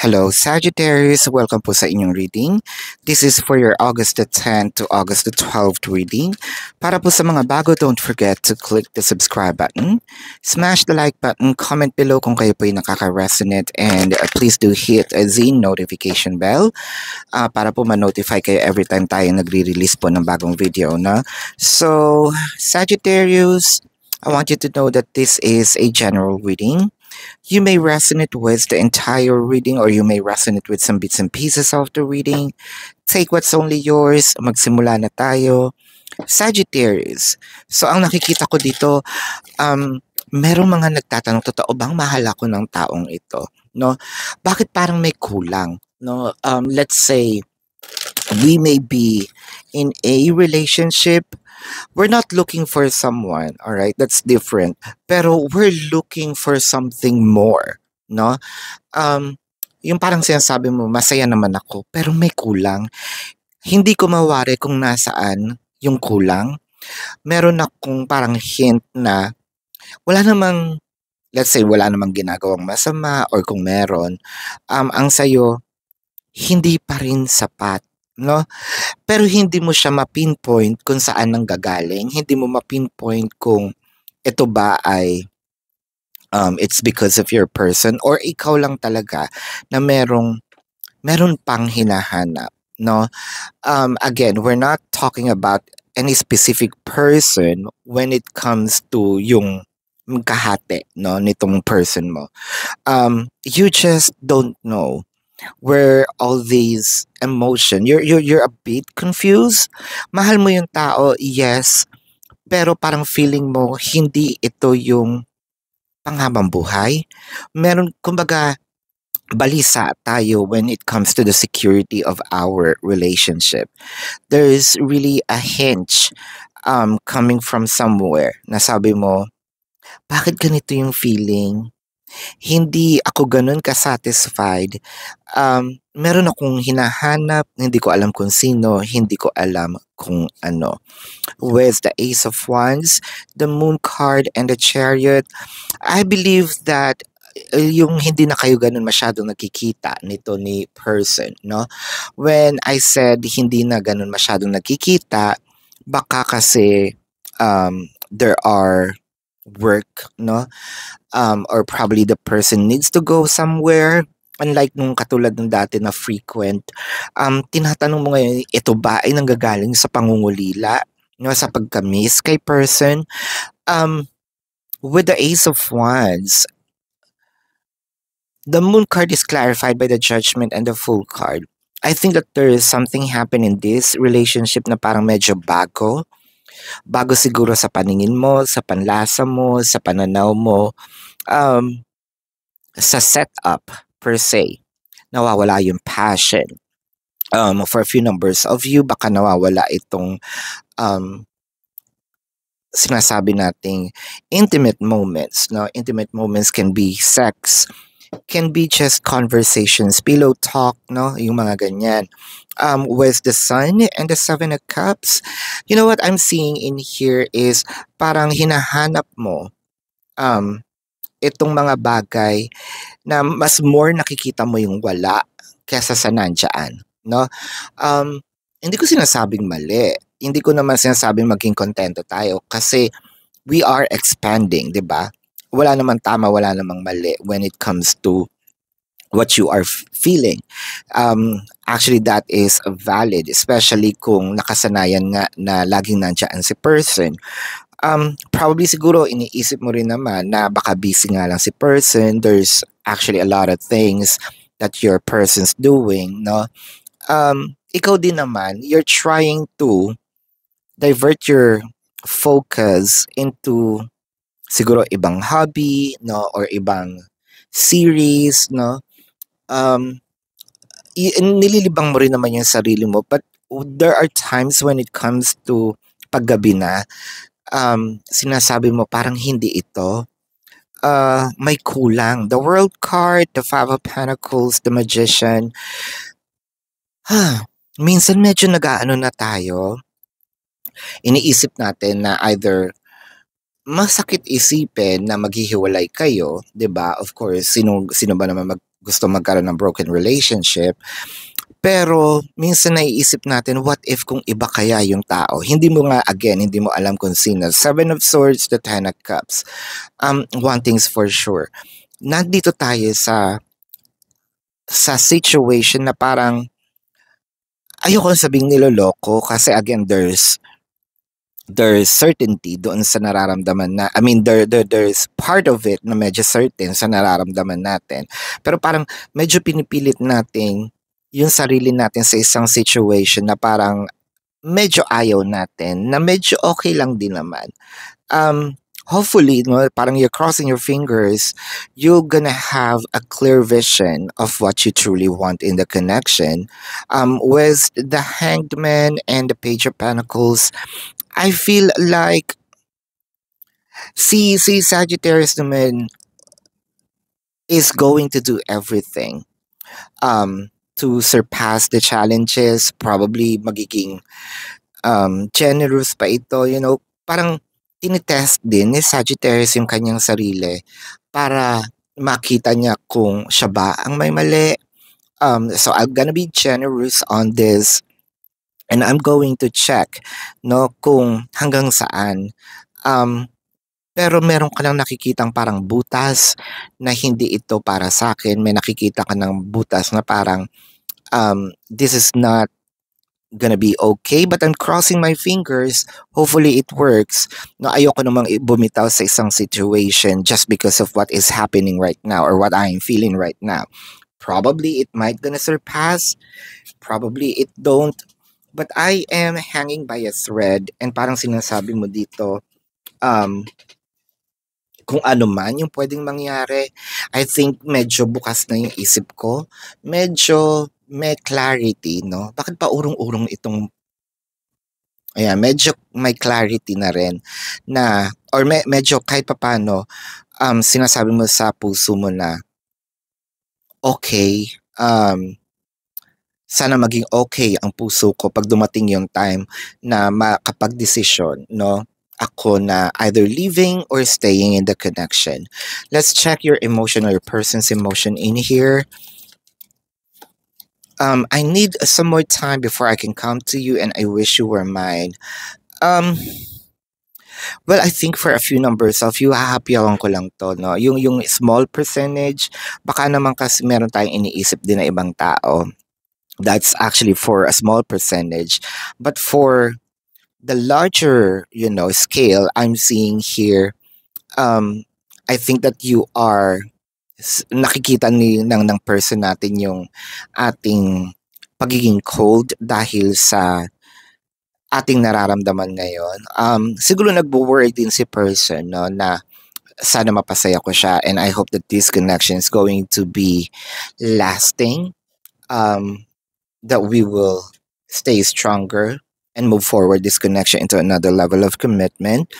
Hello, Sagittarius. Welcome po sa inyong reading. This is for your August the 10th to August the 12th reading. Para po sa mga bago, don't forget to click the subscribe button, smash the like button, comment below kung kayo po yung nakaka-resonate, and please do hit the notification bell para po ma-notify kayo every time tayo nagre-release po ng bagong video. No? So, Sagittarius, I want you to know that this is a general reading. You may resonate with the entire reading or you may resonate with some bits and pieces of the reading. Take what's only yours. Magsimula na tayo. Sagittarius. So, ang nakikita ko dito, merong mga nagtatanong, totoo bang mahal ako ng taong ito? No? Bakit parang may kulang? No? Let's say, we may be in a relationship. We're not looking for someone, all right? That's different. Pero we're looking for something more, no? Yung parang sinasabi mo, masaya naman ako, pero may kulang. Hindi ko mawari kung nasaan yung kulang. Meron akong parang hint na wala namang, let's say, wala namang ginagawang masama or kung meron, ang sayo, hindi pa rin sapat. No? Pero hindi mo siya ma-pinpoint kung saan nang gagaling. Hindi mo ma-pinpoint kung ito ba ay it's because of your person or ikaw lang talaga na meron pang hinahanap. No? Again, we're not talking about any specific person when it comes to yung kahate, no, nitong person mo. You just don't know where all these emotion, you're a bit confused. Mahal mo yung tao, yes, pero parang feeling mo hindi ito yung panghabang buhay. Meron, kumbaga, balisa tayo when it comes to the security of our relationship. There is really a hinge coming from somewhere na sabi mo, bakit ganito yung feeling? Hindi ako ganun ka-satisfied. Meron akong hinahanap, hindi ko alam kung sino, hindi ko alam kung ano. With the Ace of Wands, the Moon card, and the Chariot, I believe that yung hindi na kayo ganun masyadong nakikita nito ni person, no? When I said hindi na ganun masyadong nakikita, baka kasi there are work, no? Or probably the person needs to go somewhere. Unlike nung katulad ng dati na frequent, tinatanong mo ngayon, ito ba ay nanggagaling sa pangungulila, no, sa pagka-miss kay person? With the Ace of Wands, the Moon card is clarified by the Judgment and the Fool card. I think that there is something happen in this relationship na parang medyo bago. Bago siguro sa paningin mo, sa panlasa mo, sa pananaw mo, sa setup per se, nawawala yung passion. For a few numbers of you, baka nawawala itong sinasabi nating intimate moments. No? Intimate moments can be sex, can be just conversations, pillow talk, no? Yung mga ganyan. With the Sun and the Seven of Cups, you know what I'm seeing in here is parang hinahanap mo itong mga bagay na mas more nakikita mo yung wala kesa sa nandyan, no? Hindi ko sinasabing mali. Hindi ko naman sinasabing maging kontento tayo kasi we are expanding, di ba? Wala namang tama, wala namang mali when it comes to what you are feeling. Actually, that is valid, especially kung nakasanayan nga na laging nandiyan si person. Probably siguro iniisip mo rin naman na baka busy nga lang si person. There's actually a lot of things that your person's doing, no? Ikaw din naman, you're trying to divert your focus into siguro ibang hobby, no, or ibang series, no. Nililibang mo rin naman yung sarili mo, but there are times when it comes to paggabi na, sinasabi mo parang hindi ito, may kulang. The World card, the Five of Pentacles, the Magician, minsan medyo nag-aano na tayo, iniisip natin na either masakit isipin na maghihiwalay kayo, 'di ba? Of course, sino ba naman gusto magkaroon ng broken relationship. Pero minsan naiisip natin, what if kung iba kaya yung tao? Hindi mo nga, again, hindi mo alam kung sino. Seven of Swords, the Ten of Cups. One thing's for sure. Nandito tayo sa situation na parang ayoko sabing niloloko kasi again there's certainty doon sa nararamdaman na I mean there's part of it na medyo certain sa nararamdaman natin. Pero parang medyo pinipilit natin yung sarili natin sa isang situation na parang medyo ayaw natin, na medyo okay lang din naman. Hopefully, no, parang you're crossing your fingers, you're gonna have a clear vision of what you truly want in the connection. With the Hanged Man and the Page of Pentacles, I feel like si Sagittarius naman is going to do everything to surpass the challenges. Probably magiging generous pa ito, you know, parang tinitest din ni Sagittarius yung kanyang sarili para makita niya kung siya ba ang may mali. So I'm gonna be generous on this and I'm going to check, no, kung hanggang saan. Pero meron ka lang nakikitang parang butas na hindi ito para sa akin. May nakikita ka ng butas na parang this is not gonna be okay, but I'm crossing my fingers. Hopefully it works. No, ayoko namang bumitaw sa isang situation just because of what is happening right now or what I'm feeling right now. Probably it might gonna surpass, probably it don't. But I am hanging by a thread and parang sinasabi mo dito, kung ano man yung pwedeng mangyari, I think medyo bukas na yung isip ko. Medyo may clarity, no? Bakit pa urong-urong itong ayan, medyo may clarity na rin na or medyo kahit papaano sinasabi mo sa puso mo na okay, sana maging okay ang puso ko pag dumating yung time na makapag-desisyon, no? Ako na either leaving or staying in the connection. Let's check your emotion or your person's emotion in here. I need some more time before I can come to you and I wish you were mine. Well, I think for a few numbers of you, hahapiyawan ko lang to, no? Yung small percentage, baka naman kasi meron tayong iniisip din na ibang tao. That's actually for a small percentage. But for the larger, you know, scale, I'm seeing here, I think that you are nakikita ng person natin yung ating pagiging cold dahil sa ating nararamdaman ngayon. Siguro nagbo-worry din si person, no, na sana mapasaya ko siya and I hope that this connection is going to be lasting, that we will stay stronger and move forward this connection into another level of commitment.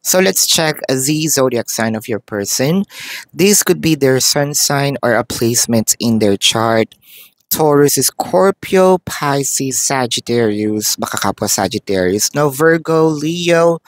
So let's check the zodiac sign of your person. This could be their sun sign or a placement in their chart. Taurus, Scorpio, Pisces, Sagittarius, baka kapwa Sagittarius, no, Virgo, Leo,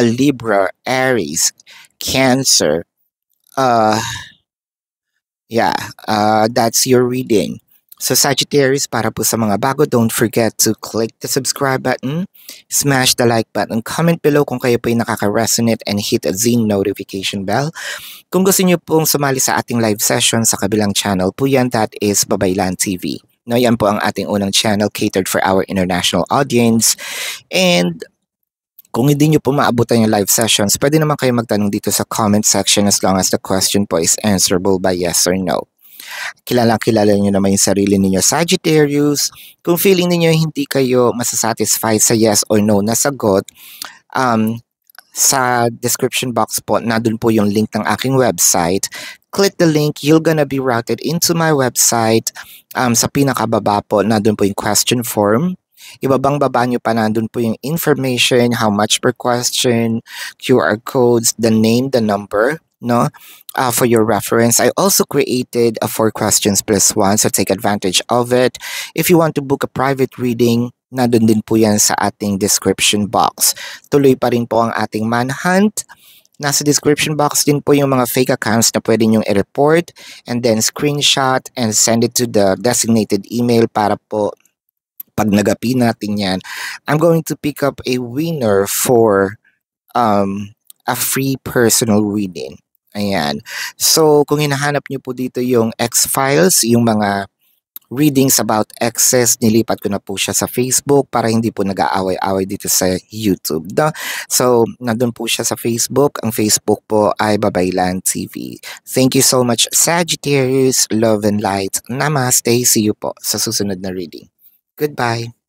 Libra, Aries, Cancer. That's your reading. So Sagittarius, para po sa mga bago, don't forget to click the subscribe button, smash the like button, comment below kung kayo po ay nakaka-resonate and hit the notification bell. Kung gusto niyo pong sumali sa ating live session sa kabilang channel po yan, that is Babaylan TV. No, yan po ang ating unang channel catered for our international audience. And kung hindi nyo po maabutan yung live sessions, pwede naman kayo magtanong dito sa comment section as long as the question po is answerable by yes or no. Kilala nyo naman yung sarili ninyo, Sagittarius. Kung feeling niyo hindi kayo masasatisfy sa yes or no na sagot, sa description box po, nandun po yung link ng aking website. Click the link, you're gonna be routed into my website. Sa pinakababa po, nandun po yung question form. Ibabang baba nyo pa, nandun po yung information, how much per question, QR codes, the name, the number, no? For your reference. I also created a 4 questions plus 1, so take advantage of it. If you want to book a private reading, nandun din po yan sa ating description box. Tuloy pa rin po ang ating manhunt. Nasa description box din po yung mga fake accounts na pwede nyong i-report and then screenshot and send it to the designated email para po pag nagapi natin yan, I'm going to pick up a winner for a free personal reading. Ayan. So, kung hinahanap nyo po dito yung X-Files, yung mga readings about exes, nilipat ko na po siya sa Facebook para hindi po nag-aaway-away dito sa YouTube. So, nandun po siya sa Facebook. Ang Facebook po ay Babaylan TV. Thank you so much, Sagittarius. Love and light. Namaste. See you po sa susunod na reading. Goodbye.